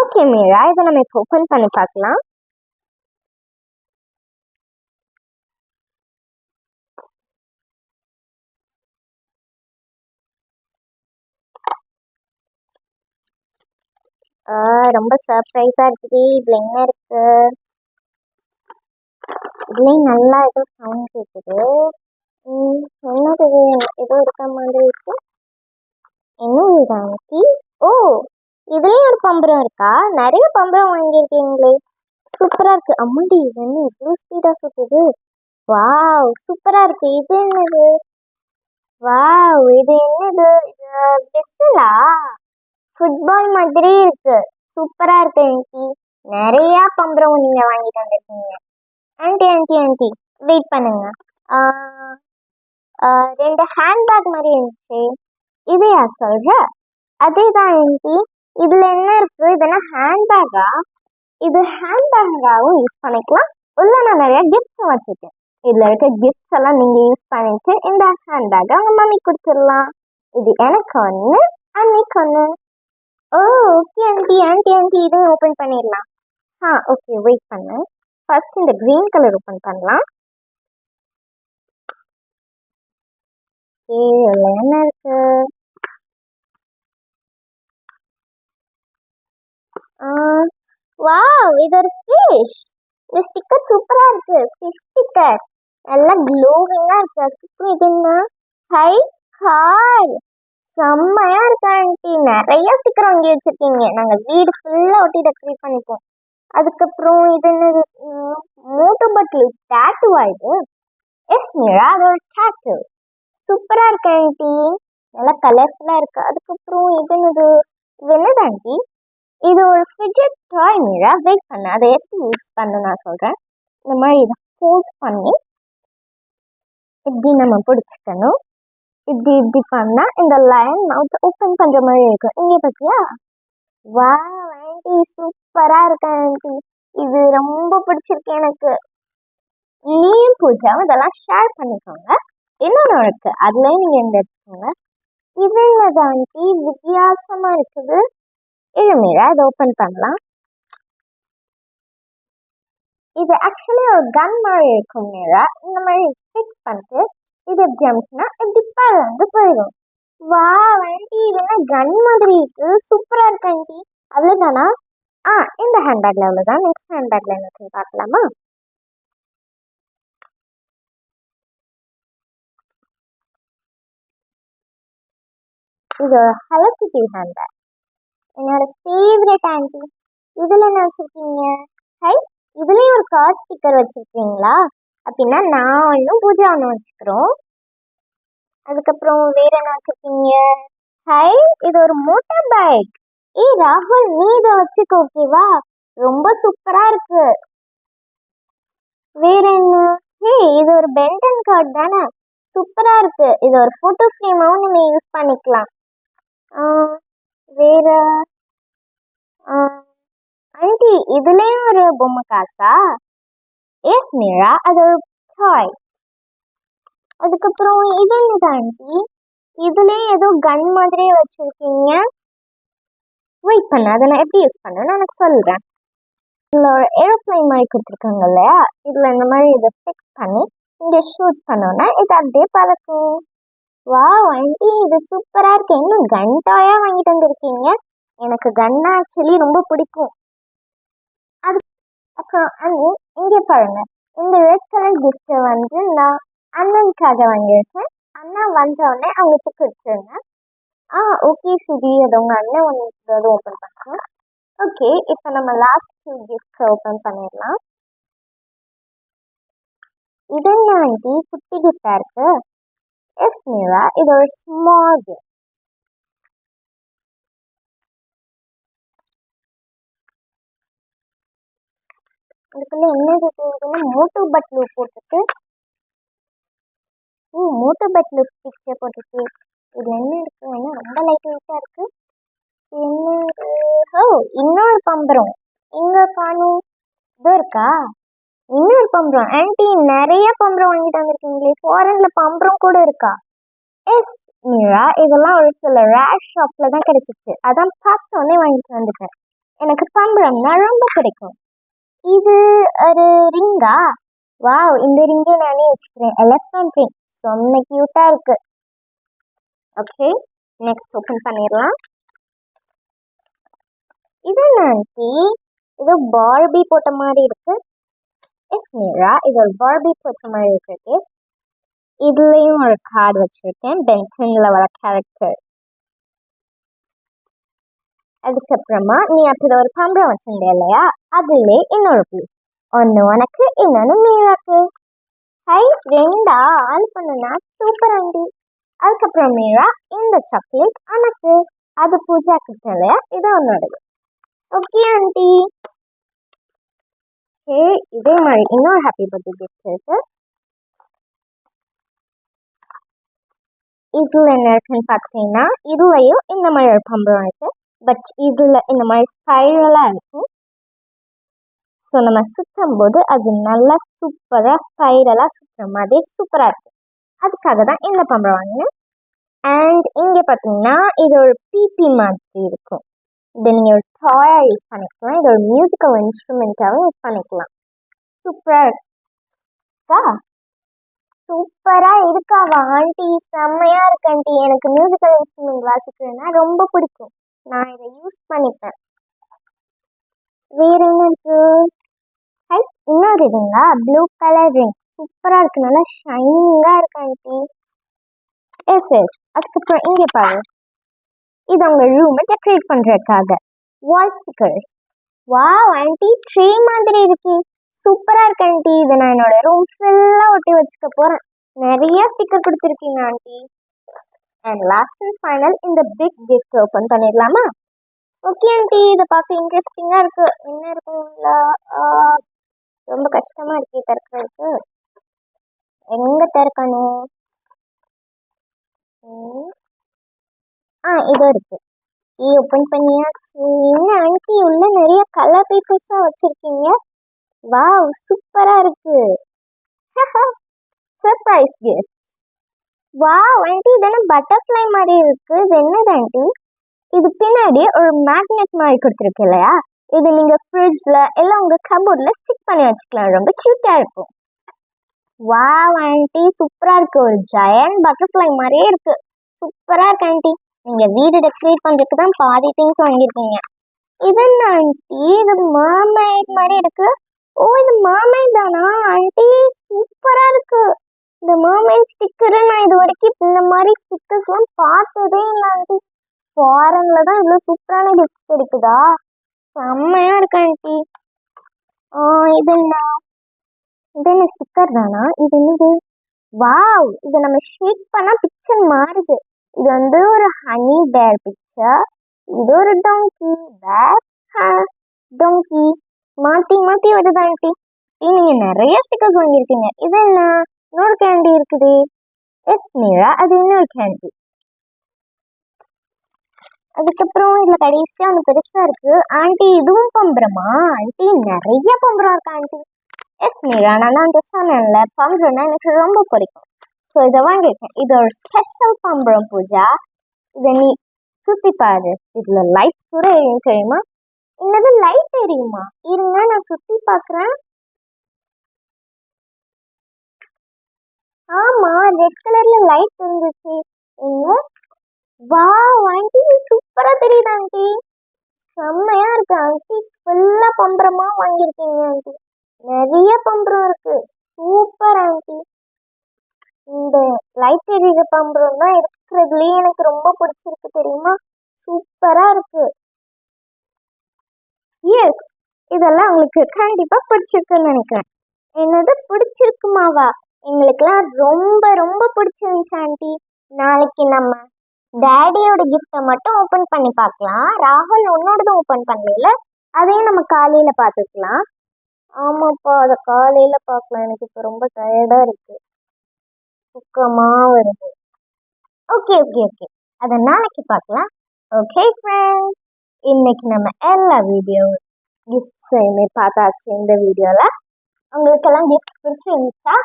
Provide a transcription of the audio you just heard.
Okay Meera, இதை நம்ம இப்போ ஓப்பன் பண்ணி பார்க்கலாம். ரொம்ப சர்ப்ரைஸா இருக்குது. இதுல என்ன இருக்கு? இதுலயும் நல்லா ஏதோ சவுண்ட் கேக்குது. என்னது ஏதோ இருக்க மாதிரி இருக்கு. என்ன ஆண்டி? ஓ, இதுலயும் ஒரு பம்பரம் இருக்கா? நிறைய பம்பரம் வாங்கியிருக்கீங்களே, சூப்பரா இருக்கு. அம்மாடி, இது என்ன இவ்வளவு ஸ்பீடா சுத்துது? வாவ், சூப்பரா இருக்கு. இது என்னது? வாவ், இது என்னது? இது விசிலா? ஃபுட்பால் மாதிரி இருக்கு. சூப்பரா இருக்கு ஆண்டி. நிறைய பம்பரம் நீங்க வாங்கிட்டு வந்திருக்கீங்க. ஆண்டி ஆண்டி ஆண்டி வெயிட் பண்ணுங்க. ரெண்டு ஹேண்ட்பேக் மாதிரி இருந்துச்சு, இதையா சொல்ற? அதேதான் ஆண்டி. இதுல என்ன இருக்கு? இதெல்லாம் ஹேண்ட்பேக்கா? இது ஹேண்ட்பேக்காவும் யூஸ் பண்ணிக்கலாம். உள்ள நான் நிறைய கிஃப்ட்ஸ் வச்சிருக்கேன். இதுல இருக்க கிஃப்ட்ஸ் எல்லாம் நீங்க யூஸ் பண்ணிட்டு இந்த ஹேண்ட்பேக்கை உங்க மம்மி கொடுத்துடலாம். இது எனக்கு ஒண்ணு, அன்னைக்கு ஒண்ணு. ஓ, ஓகே ஆண்டி ஆண்டி ஆண்டி இதை ஓப்பன் பண்ணிடலாம். ஓகே, வெயிட் பண்ணு. ஃபர்ஸ்ட் இந்த கிரீன் கலர் ஓப்பன் பண்ணலாம். இதுல என்ன இருக்கு? வாவ், இது ஒரு ஃபிஷ். இந்த ஸ்டிக்கர் சூப்பரா இருக்கு. ஃபிஷ் ஸ்டிக்கர் நல்லா க்ளோவிங்கா இருக்கு. அதுக்கப்புறம் இது என்ன? High car. செம்மையா இருக்கு ஆண்டி. நிறைய ஸ்டிக்கர் வாங்கி வச்சிருக்கீங்க. நாங்க வீடு ஃபுல்லா ஒட்டி டெக்கரேட் பண்ணிப்போம். அதுக்கப்புறம் இது என்னது? மோட்டு பட்லு டேட்டுவா இது? எஸ் மீரா, அது ஒரு டேட்டு. சூப்பரா இருக்கு ஆண்டி, நல்லா கலர்ஃபுல்லா இருக்கு. அதுக்கப்புறம் இது என்னது? இது என்னது ஆண்டி? இது ஒரு ஃபிட்ஜெட் டாய் மீரா. வெயிட் பண்ண, அதை எப்படி யூஸ் பண்ண நான் சொல்றேன். இந்த மாதிரி இதை ஃபோல்ட் பண்ணி இப்படி நம்ம பிடிச்சிக்கணும். இப்படி இப்படி பண்ணா இந்த லைன் மவுத் ஓப்பன் பண்ற மாதிரி இருக்கும். இங்க பாத்தியா? வா ஆண்டி, சூப்பரா இருக்கு ஆண்டி. இது ரொம்ப பிடிச்சிருக்கு எனக்கு. நீயும் பூஜாவும் இதெல்லாம் ஷேர் பண்ணிக்கோங்க. இன்னொன்று இருக்கு, அதுலயும் நீங்க இந்த எடுத்துக்கோங்க. இது என்னது ஆண்டி? வித்தியாசமா இருக்குது. இது மீரா, இதை ஓப்பன் பண்ணலாம். இது ஆக்சுவலி ஒரு கன் மாதிரி இருக்கும் மீரா. இந்த மாதிரி ஃபிக்ஸ் பண்ணிட்டு இது எப்படி அமிச்சுன்னா இப்படி பறந்து போயிடும். வா ஆண்டி, இது என்ன கன் மாதிரி இருக்கு. சூப்பரா இருக்கு ஆண்டி. அவ்வளவுதானா? இந்த ஹேண்ட்பேக்ல அவ்வளவுதான். நெக்ஸ்ட் ஹேண்ட்பேக்ல என்ன பார்க்கலாமா? இது ஹலோ கிட்டி ஹேண்ட்பேக், என்னோட ஃபேவரட் ஆண்டி. இதுல என்ன வச்சிருக்கீங்க? ஹை, இதுலயும் ஒரு கார் ஸ்டிக்கர் வச்சிருக்கீங்களா? அப்படின்னா நான் ஒன்றும் பூஜா ஒன்று வச்சுக்கிறோம். அதுக்கப்புறம் வேற என்ன வச்சிருக்கீங்க? ஹை, இது ஒரு மோட்டார் பைக். ராகுல், நீ இதை வச்சுக்க ஓகேவா? ரொம்ப சூப்பரா இருக்கு. வேற என்ன? இது ஒரு பென்டன் கார்டு தானே, சூப்பரா இருக்கு. இது ஒரு போட்டோ ஃப்ரேமாவும் நீங்க யூஸ் பண்ணிக்கலாம். வேற ஆண்டி, இதுலயும் ஒரு பொம்மை காசா? எஸ் மீரா, அது ஒரு டாய். அதுக்கப்புறம் இது என்னது ஆண்டி? இதுலயும் ஏதோ கன் மாதிரியே வச்சிருக்கீங்க. வெயிட் பண்ண, அதை நான் எப்படி யூஸ் பண்ணேன்னு எனக்கு சொல்றேன். இதுல ஒரு ஏரோப்ளைன் மாதிரி கொடுத்துருக்காங்க இல்லையா? இதுல இந்த மாதிரி இதை ஃபிக்ஸ் பண்ணி இங்க ஷூட் பண்ணோன்னா இது அப்படியே பறக்கும். வா ஆண்டி, இது சூப்பரா இருக்கு. இன்னும் கன் டாயா வாங்கிட்டு வந்திருக்கீங்க. எனக்கு கன்னா ஆக்சுவலி ரொம்ப பிடிக்கும். அது அப்புறம் இங்க பாருங்க, இந்த ரெட் கலர் கிஃப்ட் வந்து நான் அண்ணனுக்காக வாங்கியிருக்கேன். அண்ணா வந்த உடனே அவங்களுக்கு கொடுத்துருங்க. ஓகே சுதி, அது உங்க அண்ணன் வந்து ஓப்பன் பண்ணுங்க. ஓகே, இப்போ நம்ம லாஸ்ட் 2 கிஃப்ட்ஸ் ஓப்பன் பண்ணிடலாம். இது என்ன ஆண்டி, குட்டி கிஃப்டா இருக்கு? எஸ் மீரா, இது ஒரு ஸ்மால் கிஃப்ட். இதுக்குள்ள என்ன இருக்குன்னா மோட்டு பட்லு போட்டுட்டு மோட்டு பட்லு பிக்சர் போட்டுட்டு இதுல என்ன இருக்கு? என்ன ரொம்ப லைட் வெயிட்டா இருக்கு. இன்னொரு பம்பரம் எங்க காணும்? இது இருக்கா? இன்னொரு பம்பரம். ஆன்டி, நிறைய பம்பரம் வாங்கிட்டு வந்திருக்கீங்களே. ஃபாரின்ல பம்பரம் கூட இருக்கா? எஸ் மீரா, இதெல்லாம் ஒரு சில ரேர் ஷாப்ல தான் கிடைச்சிச்சு. அதான் பார்த்த உடனே வாங்கிட்டு வந்துட்டேன். எனக்கு பம்பரம்னா ரொம்ப பிடிக்கும். இது ஒரு ரிங்கா? வாவ், இந்த ரிங்கை நானே வச்சுக்கிறேன். எலஃபண்ட் ரிங், செம்ம கியூட்டா இருக்கு. ஓகே, நெக்ஸ்ட் ஓபன் பண்ணிடலாம். இது என்ன ஆண்டி? இது பார்பி போட்ட மாதிரி இருக்கு. எஸ் மீரா, இது ஒரு பார்பி போட்ட மாதிரி இருக்கு. இதுலயும் ஒரு கார்டு வச்சிருக்கேன், பென்சன்ல வர கேரக்டர். அதுக்கப்புறமா நீ அப்படி ஒரு பம்பரம் வச்சிருந்த இல்லையா, அதுல இன்னொரு பீஸ். ஒன்னு உனக்கு, இன்னொன்னு மீராக்கு. ஹை, ரெண்டா? ஆள் பண்ணுனா சூப்பர் ஆண்டி. அதுக்கப்புறம் மீரா, இந்த சாக்லேட் உனக்கு. அது பூஜாக்கு இல்லையா, இது உன்னோடது. Okay aunty. இதே மாதிரி இன்னொரு ஹாப்பி பர்த்டே கிஃப்ட் இருக்கு. இதுல என்ன இருக்குன்னு பார்த்தீங்கன்னா, இதுலயும் இந்த மாதிரி ஒரு பம்பரம் இருக்கு. பட் இதுல இந்த மாதிரி ஸ்பைரலா இருக்கும். ஸோ நம்ம சுற்றும் போது அது நல்லா சூப்பரா ஸ்பைரலா சுற்றுற மாதிரி சூப்பரா இருக்கும். அதுக்காக தான் இந்த பம்பரம் வாங்கினேன். அண்ட் இங்க பார்த்தீங்கன்னா இது ஒரு பிபி மாதிரி இருக்கும். இதை நீங்க ஒரு டாயா யூஸ் பண்ணிக்கலாம், இது ஒரு மியூசிக்கல் இன்ஸ்ட்ருமெண்ட்டாகவும் யூஸ் பண்ணிக்கலாம். சூப்பரா இருக்கா? சூப்பரா இருக்காவா ஆண்டி? செம்மையா இருக்கு ஆண்டி. எனக்கு மியூசிக்கல் இன்ஸ்ட்ருமெண்ட் வாசிக்கிறதுனா ரொம்ப பிடிக்கும். நான் இதை யூஸ் பண்ணிப்பேன். வேற என்ன இருக்கு? இன்னொரு ரிங்கா? ப்ளூ கலர் ரிங், சூப்பரா இருக்கு, நல்லா ஷைனிங்கா இருக்கு ஆண்டி. S S. அதுக்கப்புறம் இங்க பாரு, இது உங்க ரூமை டெக்கரேட் பண்றதுக்காக வால் ஸ்டிக்கர்ஸ். வாவ் ஆண்டி, ட்ரீ மாதிரி இருக்கு, சூப்பரா இருக்கு ஆண்டி. இதை நான் என்னோட ரூம் ஃபுல்லா ஒட்டி வச்சுக்க போறேன். நிறைய ஸ்டிக்கர் கொடுத்துருக்கீங்க aunty. And last and final, இந்த பிக் கிஃப்ட் ஓபன் பண்ணிடலாமா? ஓகே ஆண்டி, இதை பார்க்க இன்ட்ரெஸ்டிங்கா இருக்கு. என்ன இருக்குங்களா? ரொம்ப கஷ்டமா இருக்கு திறக்கிறதுக்கு. எங்க திறக்கணும்? இதோ இருக்கு. ஓபன் பண்ணியாச்சு. என்ன ஆண்டி, உள்ள நிறைய கலர் பேப்பர்ஸா வச்சிருக்கீங்க. வாவ், சூப்பரா இருக்கு. Surprise gift. வாவ் ஆண்டி, இது என்ன பட்டர்ஃப்ளை மாதிரி இருக்கு? இது என்னது ஆண்டி? இது பின்னாடி ஒரு மேக்னெட் மாதிரி கொடுத்துருக்கு இல்லையா, இது நீங்க ஃப்ரிட்ஜ்ல எல்லாம் உங்க கபோர்ட்ல ஸ்டிக் பண்ணி வச்சுக்கலாம். ரொம்ப கியூட்டா இருக்கும். வாவ் ஆண்டி, சூப்பரா இருக்கு. ஒரு ஜெயண்ட் பட்டர்ஃப்ளை மாதிரியே இருக்கு, சூப்பரா இருக்கு ஆண்டி. நீங்க வீடு டெக்கரேட் பண்றதுக்கு தான் பாதி திங்ஸ் வாங்கியிருக்கீங்க. இது என்ன ஆண்டி? இது மர்மைட் மாதிரி இருக்கு. ஓ, இது மர்மைட் தானா ஆண்டி? சூப்பரா இருக்கு. இந்த மர்மைட் ஸ்டிக்கர் நான் இது வரைக்கும் இந்த மாதிரி ஸ்டிக்கர்ஸ் எல்லாம் பார்த்ததே இல்லை ஆண்டி. ஃபாரின்ல தான் இவ்வளவு சூப்பரான கிஃப்ட் இருக்குதா? செம்மையா இருக்கு ஆண்டி. இது என்ன ஸ்டிக்கர் தானா? இது என்னது? வாவ், இதை நம்ம ஷேக் பண்ணா பிக்சர் மாறுது. இது வந்து ஒரு ஹனி பேர் பிக்சர், இது ஒரு டோங்கி பேர், டோங்கி மாத்தி மாத்தி வருது ஆண்டி. நீங்க நிறைய ஸ்டிக்கர்ஸ் வாங்கியிருக்கீங்க. இது என்ன? இன்னொரு கேண்டி இருக்குது. எஸ் மீரா, அது இன்னொரு கேண்டி. அதுக்கப்புறம் இதுல கடைசியா ஒன்று பெருசா இருக்கு ஆண்டி. இதுவும் பம்பரமா ஆண்டி? நிறைய பம்பரம் இருக்கு ஆண்டி. எஸ் மீரா, நான் தான் சொன்னேன்ல, பம்பரம்னா எனக்கு ரொம்ப பிடிக்கும். ஸோ இதை வாங்கியிருக்கேன். இது ஒரு ஸ்பெஷல் பம்பரம் பூஜா. இதை நீ சுத்தி பாரு, இதுல லைட்ஸ் கூட எரியும் தெரியுமா? என்னது, லைட் எரியுமா? இருங்க நான் சுத்தி பாக்குறேன். ஆமா, ரெட் கலர்ல லைட் இருந்துச்சு. எங்க? வாவ் ஆண்டி, சூப்பரா தெரியுது ஆண்டி. செம்மையா இருக்கு ஆண்டி. ஃபுல்லா பம்பரமா வாங்கியிருக்கீங்க ஆண்டி. நிறைய பம்பரம் இருக்கு, சூப்பர் ஆண்டி. இந்த லைட் எரியுற பம்பரம் தான் இருக்கிறதுலயே எனக்கு ரொம்ப பிடிச்சிருக்கு தெரியுமா? சூப்பரா இருக்கு. எஸ், இதெல்லாம் உங்களுக்கு கண்டிப்பா பிடிச்சிருக்குன்னு நினைக்கிறேன். என்னது பிடிச்சிருக்குமாவா? எங்களுக்குலாம் ரொம்ப ரொம்ப பிடிச்சிருந்துச்சு ஆண்டி. நாளைக்கு நம்ம டேடியோட கிஃப்டை மட்டும் ஓபன் பண்ணி பார்க்கலாம். ராகுல் உன்னோடதும் ஓபன் பண்ணல, அதையும் நம்ம காலையில பார்த்துக்கலாம். ஆமாப்பா, அதை காலையில பார்க்கலாம். எனக்கு இப்போ ரொம்ப டயர்டா இருக்கு, தூக்கமா வருது. ஓகே ஓகே ஓகே, அதை நாளைக்கு பார்க்கலாம். ஓகே ஃப்ரெண்ட்ஸ், இன்னைக்கு நம்ம எல்லா வீடியோ கிஃப்ட்ஸையுமே பார்த்தாச்சு. இந்த வீடியோல உங்களுக்கெல்லாம் கிஃப்ட் பிடிச்சிருந்துச்சா?